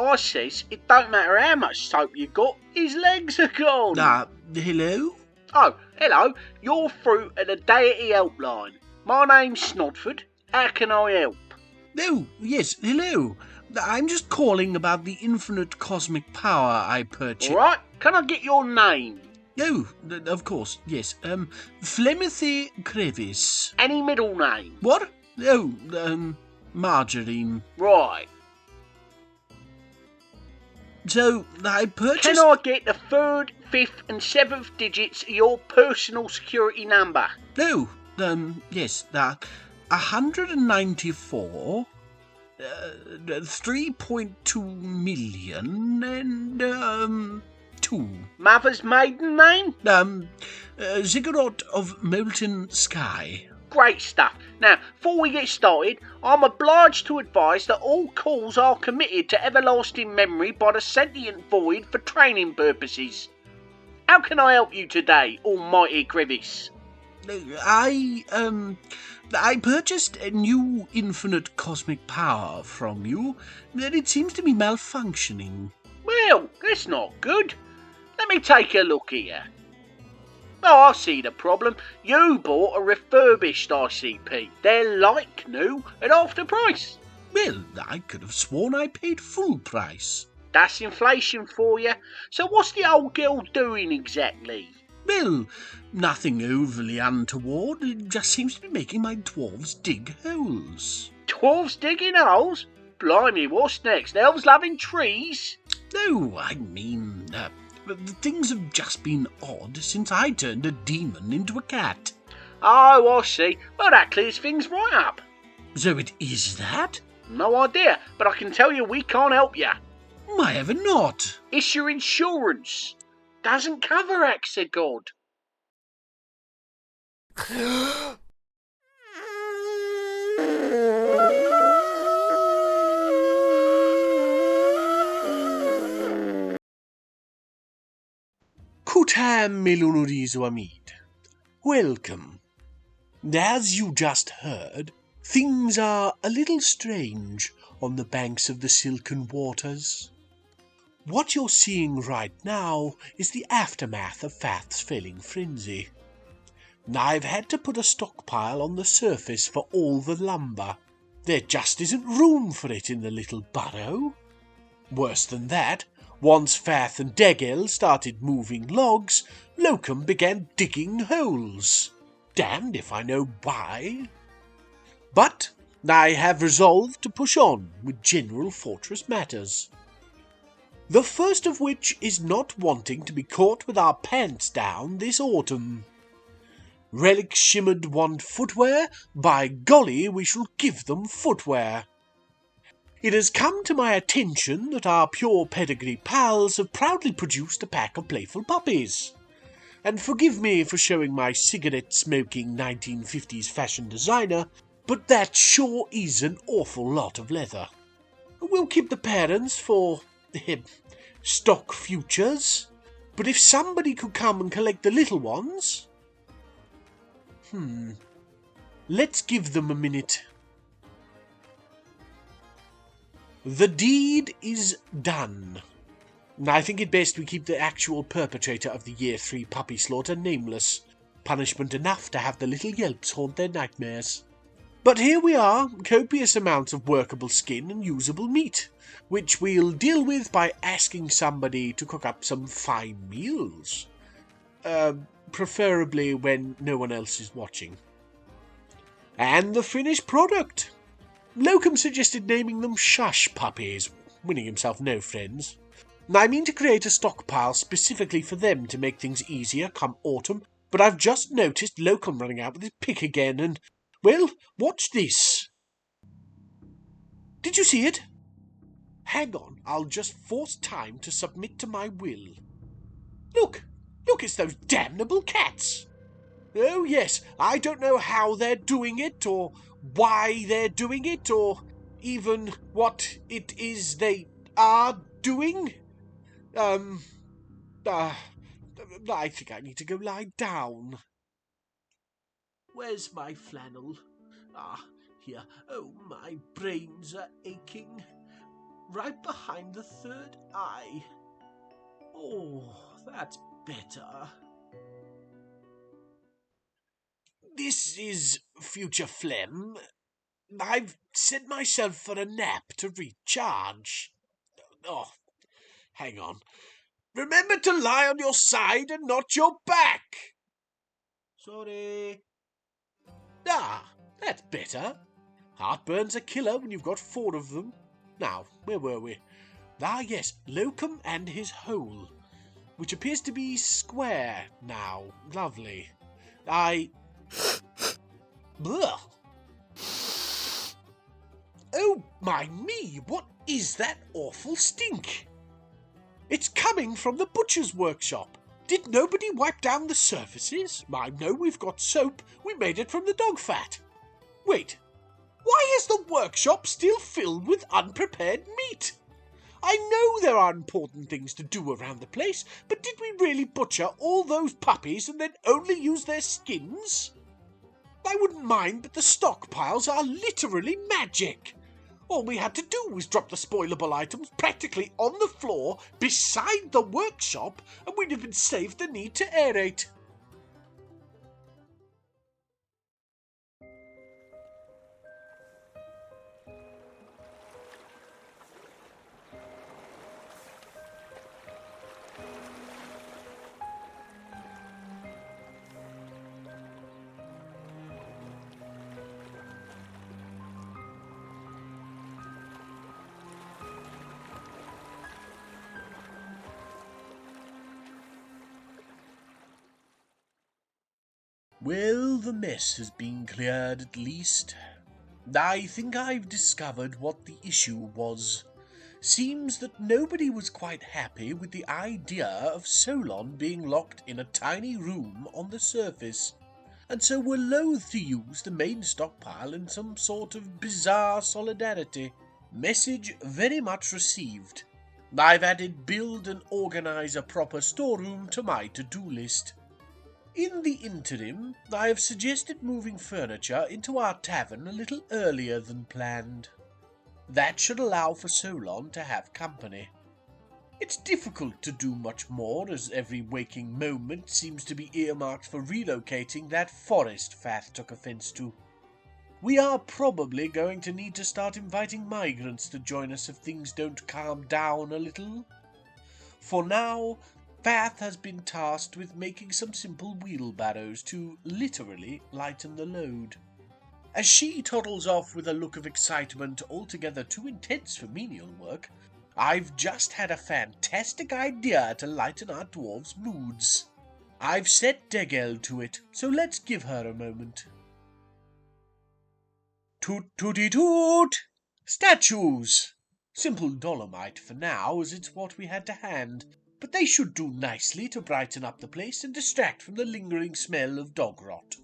I says it don't matter how much soap you got, his legs are gone. Hello? Oh, hello, you're through at the Deity Helpline. My name's Snodford. How can I help? Oh, yes, hello. I'm just calling about the infinite cosmic power I purchased. All right, can I get your name? Oh, of course, yes. Flemothy Crevice. Any middle name? What? Oh, Margarine. Right. So, I purchased... Can I get the 3rd, 5th and 7th digits of your personal security number? Oh, yes, 194, 3.2 million, and, 2. Mother's maiden name? Ziggurat of Molten Sky. Great stuff. Now, before we get started, I'm obliged to advise that all calls are committed to everlasting memory by the sentient void for training purposes. How can I help you today, almighty Crevice? I purchased a new infinite cosmic power from you, and it seems to be malfunctioning. Well, that's not good. Let me take a look here. Oh, I see the problem. You bought a refurbished ICP. They're like new at half the price. Well, I could have sworn I paid full price. That's inflation for you. So what's the old girl doing exactly? Well, nothing overly untoward. It just seems to be making my dwarves dig holes. Dwarves digging holes? Blimey, what's next? Elves loving trees? No, I mean, things have just been odd since I turned a demon into a cat. Oh, I see. Well, that clears things right up. So it is that? No idea, but I can tell you we can't help you. Why ever not? It's your insurance. Doesn't cover acts of God. Kutam Melunurizo Amid. Welcome. As you just heard, things are a little strange on the banks of the Silken Waters. What you're seeing right now is the aftermath of Fath's failing frenzy. I've had to put a stockpile on the surface for all the lumber. There just isn't room for it in the little burrow. Worse than that, once Fath and Degel started moving logs, Locum began digging holes. Damned if I know why. But I have resolved to push on with general fortress matters. The first of which is not wanting to be caught with our pants down this autumn. Relic Shimmered want footwear? By golly, we shall give them footwear. It has come to my attention that our pure pedigree pals have proudly produced a pack of playful puppies. And forgive me for showing my cigarette-smoking 1950s fashion designer, but that sure is an awful lot of leather. We'll keep the parents for stock futures, but if somebody could come and collect the little ones... Let's give them a minute. The deed is done. I think it best we keep the actual perpetrator of the Year 3 puppy slaughter nameless. Punishment enough to have the little yelps haunt their nightmares. But here we are, copious amounts of workable skin and usable meat, which we'll deal with by asking somebody to cook up some fine meals. Preferably when no one else is watching. And the finished product. Locum suggested naming them Shush Puppies, winning himself no friends. I mean to create a stockpile specifically for them to make things easier come autumn, but I've just noticed Locum running out with his pick again, and, well, watch this. Did you see it? Hang on, I'll just force time to submit to my will. Look, it's those damnable cats. Oh yes, I don't know how they're doing it, or why they're doing it, or even what it is they are doing. I think I need to go lie down. Where's my flannel? Here. Oh, my brains are aching. right behind the third eye. Oh, that's better. This is future phlegm. I've sent myself for a nap to recharge. Oh, hang on. Remember to lie on your side and not your back. Sorry. Ah, that's better. Heartburn's a killer when you've got 4 of them. Now, where were we? Ah, yes, Locum and his hole, which appears to be square now. Lovely. Blah. Oh, my me, what is that awful stink? It's coming from the butcher's workshop. Did nobody wipe down the surfaces? I know we've got soap. We made it from the dog fat. Wait, why is the workshop still filled with unprepared meat? I know there are important things to do around the place, but did we really butcher all those puppies and then only use their skins? I wouldn't mind, but the stockpiles are literally magic. All we had to do was drop the spoilable items practically on the floor beside the workshop, and we'd have been saved the need to aerate. Well, the mess has been cleared at least. I think I've discovered what the issue was. Seems that nobody was quite happy with the idea of Solon being locked in a tiny room on the surface, and so were loath to use the main stockpile in some sort of bizarre solidarity. Message very much received. I've added build and organise a proper storeroom to my to-do list. In the interim, I have suggested moving furniture into our tavern a little earlier than planned. That should allow for Solon to have company. It's difficult to do much more, as every waking moment seems to be earmarked for relocating that forest Fath took offence to. We are probably going to need to start inviting migrants to join us if things don't calm down a little. For now, Fath has been tasked with making some simple wheelbarrows to literally lighten the load. As she toddles off with a look of excitement altogether too intense for menial work, I've just had a fantastic idea to lighten our dwarves' moods. I've set Degel to it, so let's give her a moment. Toot-tooty-toot! Statues! Simple dolomite for now, as it's what we had to hand, but they should do nicely to brighten up the place and distract from the lingering smell of dog rot.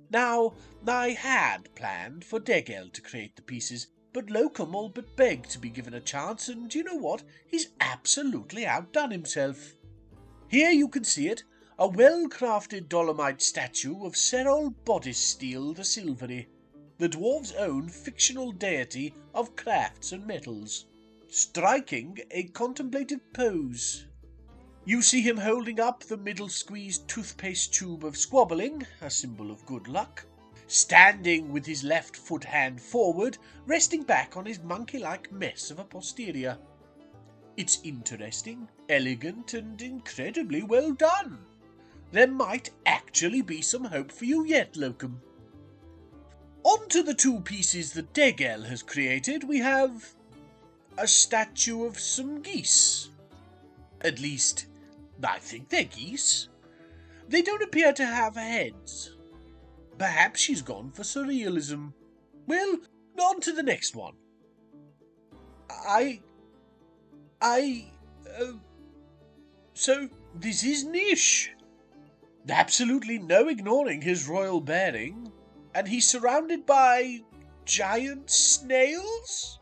Now, I had planned for Degel to create the pieces, but Locum all but begged to be given a chance, and you know what? He's absolutely outdone himself. Here you can see it, a well-crafted dolomite statue of Serol Bodysteel the Silvery, the dwarves' own fictional deity of crafts and metals, striking a contemplative pose. You see him holding up the middle-squeezed toothpaste tube of squabbling, a symbol of good luck, standing with his left foot hand forward, resting back on his monkey-like mess of a posterior. It's interesting, elegant, and incredibly well done. There might actually be some hope for you yet, Locum. On to the 2 pieces that Degel has created, we have a statue of some geese. At least, I think they're geese. They don't appear to have heads. Perhaps she's gone for surrealism. Well, on to the next one. So this is Nish. Absolutely no ignoring his royal bearing, and he's surrounded by giant snails?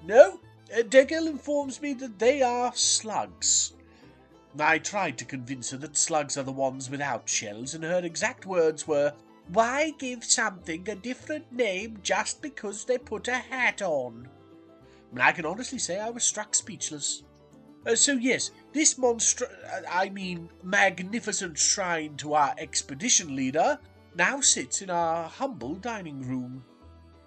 No, Degel informs me that they are slugs. I tried to convince her that slugs are the ones without shells, and her exact words were, "Why give something a different name just because they put a hat on?" and I can honestly say I was struck speechless. So yes, this magnificent shrine to our expedition leader now sits in our humble dining room.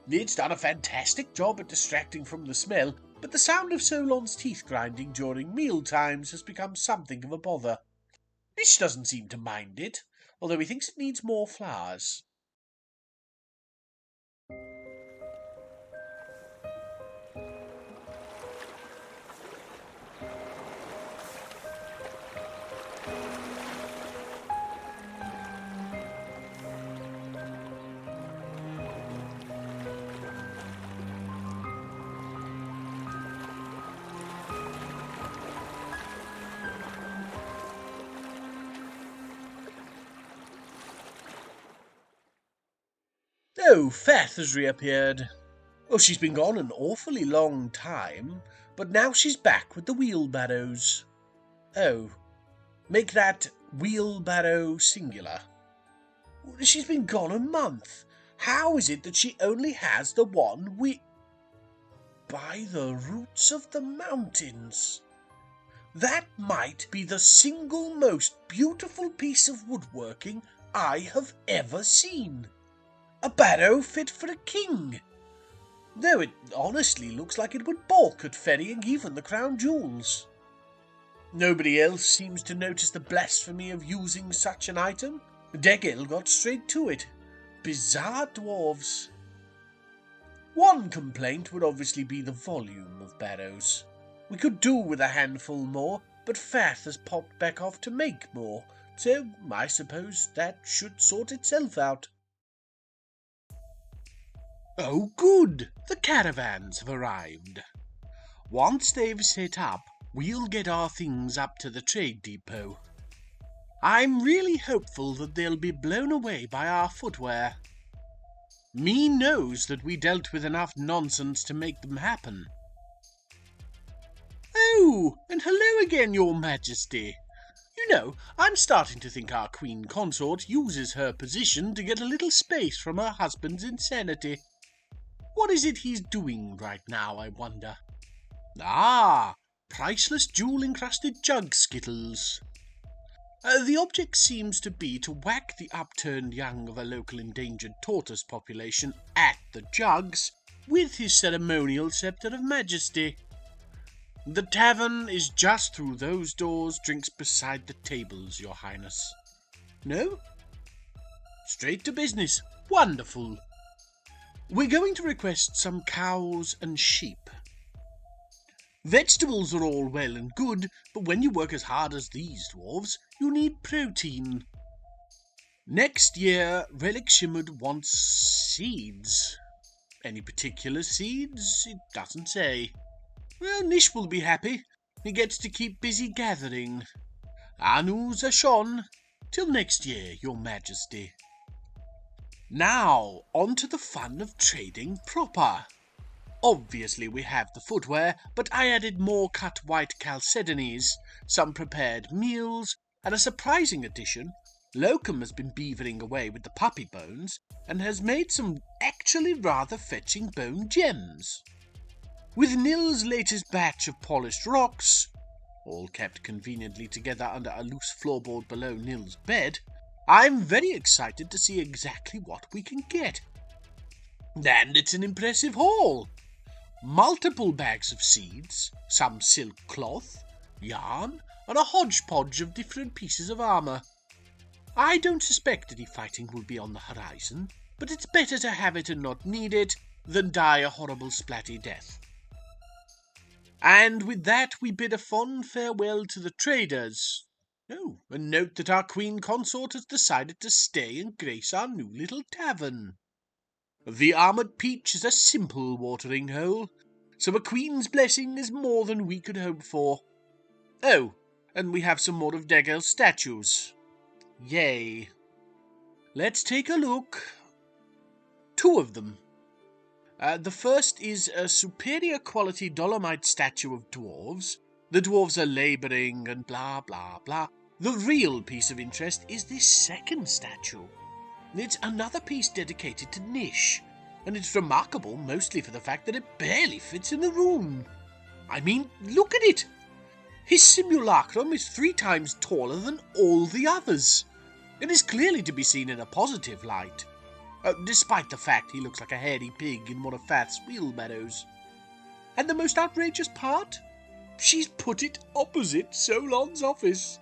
It's done a fantastic job at distracting from the smell, but the sound of Solon's teeth grinding during meal times has become something of a bother. Nish doesn't seem to mind it, although he thinks it needs more flowers. Oh, Fath has reappeared. Oh, she's been gone an awfully long time, but now she's back with the wheelbarrows. Oh, make that wheelbarrow singular. She's been gone a month. How is it that she only has the one By the roots of the mountains. That might be the single most beautiful piece of woodworking I have ever seen. A barrow fit for a king, though it honestly looks like it would balk at ferrying even the crown jewels. Nobody else seems to notice the blasphemy of using such an item. Degel got straight to it. Bizarre dwarves. One complaint would obviously be the volume of barrows. We could do with a handful more, but Fath has popped back off to make more, so I suppose that should sort itself out. Oh, good! The caravans have arrived. Once they've set up, we'll get our things up to the trade depot. I'm really hopeful that they'll be blown away by our footwear. Me knows that we dealt with enough nonsense to make them happen. Oh, and hello again, Your Majesty. You know, I'm starting to think our Queen Consort uses her position to get a little space from her husband's insanity. What is it he's doing right now, I wonder? Ah, priceless jewel-encrusted jug skittles. The object seems to be to whack the upturned young of a local endangered tortoise population at the jugs with his ceremonial scepter of majesty. The tavern is just through those doors, drinks beside the tables, Your Highness. No? Straight to business. Wonderful. We're going to request some cows and sheep. Vegetables are all well and good, but when you work as hard as these dwarves, you need protein. Next year, Relic Shimmered wants seeds. Any particular seeds? It doesn't say. Well, Nish will be happy. He gets to keep busy gathering. Anu Zashon. Till next year, Your Majesty. Now, on to the fun of trading proper. Obviously we have the footwear, but I added more cut white chalcedonies, some prepared meals, and a surprising addition. Locum has been beavering away with the puppy bones, and has made some actually rather fetching bone gems. With Nil's latest batch of polished rocks, all kept conveniently together under a loose floorboard below Nil's bed, I'm very excited to see exactly what we can get. And it's an impressive haul. Multiple bags of seeds, some silk cloth, yarn, and a hodgepodge of different pieces of armour. I don't suspect any fighting will be on the horizon, but it's better to have it and not need it than die a horrible splatty death. And with that we bid a fond farewell to the traders. Oh, and note that our Queen Consort has decided to stay and grace our new little tavern. The Armoured Peach is a simple watering hole, so a queen's blessing is more than we could hope for. Oh, and we have some more of Degel's statues. Yay. Let's take a look. 2 of them. The first is a superior quality dolomite statue of dwarves. The dwarves are labouring and blah blah blah. The real piece of interest is this second statue. It's another piece dedicated to Nish. and it's remarkable mostly for the fact that it barely fits in the room. I mean, look at it! His simulacrum is 3 times taller than all the others, and is clearly to be seen in a positive light, despite the fact he looks like a hairy pig in one of Fath's wheelbarrows. And the most outrageous part? She's put it opposite Solon's office.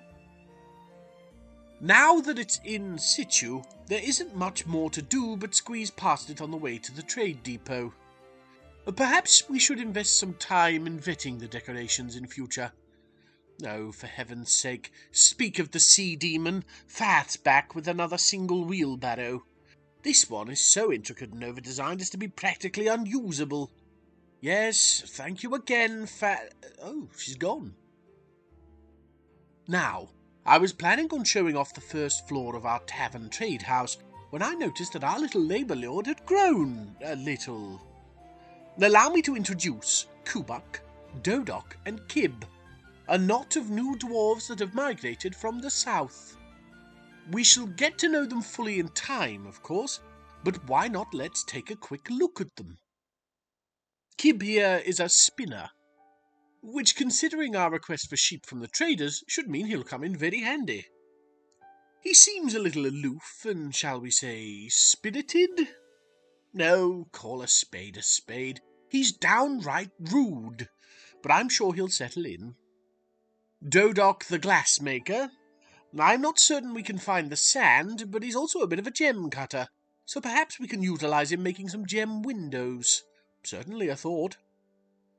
Now that it's in situ, there isn't much more to do but squeeze past it on the way to the trade depot. Perhaps we should invest some time in vetting the decorations in future. Oh, for heaven's sake, speak of the sea demon, Fath's back with another single wheelbarrow. This one is so intricate and over-designed as to be practically unusable. Yes, thank you again, Oh, she's gone. Now, I was planning on showing off the first floor of our tavern trade house when I noticed that our little labour lord had grown a little. Allow me to introduce Kubuk, Dodok, and Kib, a knot of new dwarves that have migrated from the south. We shall get to know them fully in time, of course, but why not let's take a quick look at them. Kib here is a spinner, which, considering our request for sheep from the traders, should mean he'll come in very handy. He seems a little aloof and, shall we say, spirited? No, call a spade a spade. He's downright rude, but I'm sure he'll settle in. Dodok the glassmaker. I'm not certain we can find the sand, but he's also a bit of a gem cutter, so perhaps we can utilize him making some gem windows. Certainly a thought.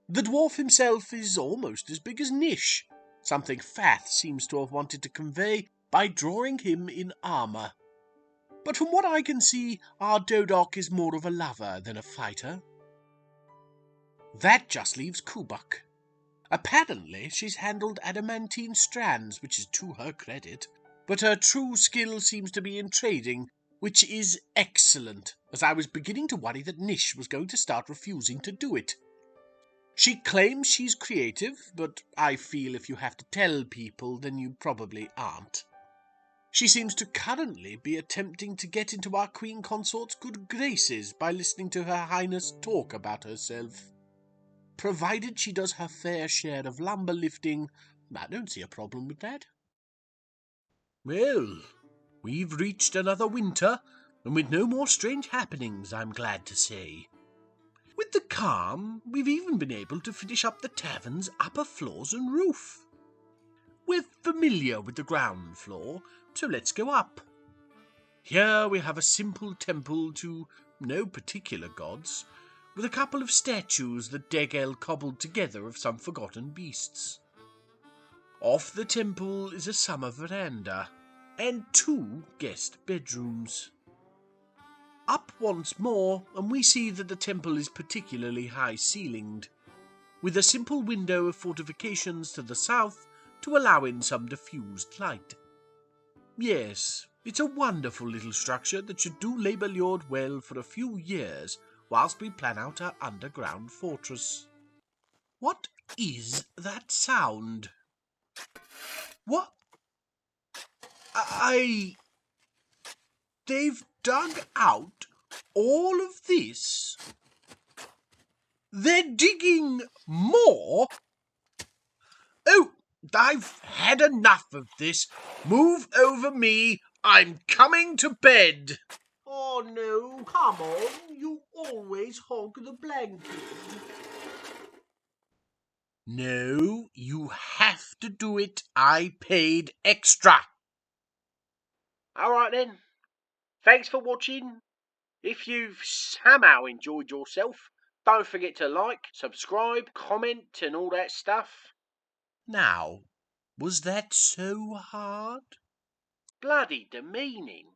The dwarf himself is almost as big as Nish, something Fath seems to have wanted to convey by drawing him in armour. But from what I can see, our Dodok is more of a lover than a fighter. That just leaves Kubuk. Apparently she's handled adamantine strands, which is to her credit, but her true skill seems to be in trading, which is excellent, as I was beginning to worry that Nish was going to start refusing to do it. She claims she's creative, but I feel if you have to tell people, then you probably aren't. She seems to currently be attempting to get into our Queen Consort's good graces by listening to Her Highness talk about herself. Provided she does her fair share of lumber lifting, I don't see a problem with that. Well, we've reached another winter, and with no more strange happenings, I'm glad to say. With the calm, we've even been able to finish up the tavern's upper floors and roof. We're familiar with the ground floor, so let's go up. Here we have a simple temple to no particular gods, with a couple of statues that Degel cobbled together of some forgotten beasts. Off the temple is a summer veranda, and 2 guest bedrooms. Up once more, and we see that the temple is particularly high-ceilinged, with a simple window of fortifications to the south to allow in some diffused light. Yes, it's a wonderful little structure that should do Labour Lord well for a few years, whilst we plan out our underground fortress. What is that sound? What? They've dug out all of this? They're digging more? Oh, I've had enough of this. Move over me. I'm coming to bed. Oh, no, come on. You always hog the blanket. No, you have to do it. I paid extra. All right then. Thanks for watching. If you've somehow enjoyed yourself, don't forget to like, subscribe, comment and all that stuff. Now, was that so hard? Bloody demeaning.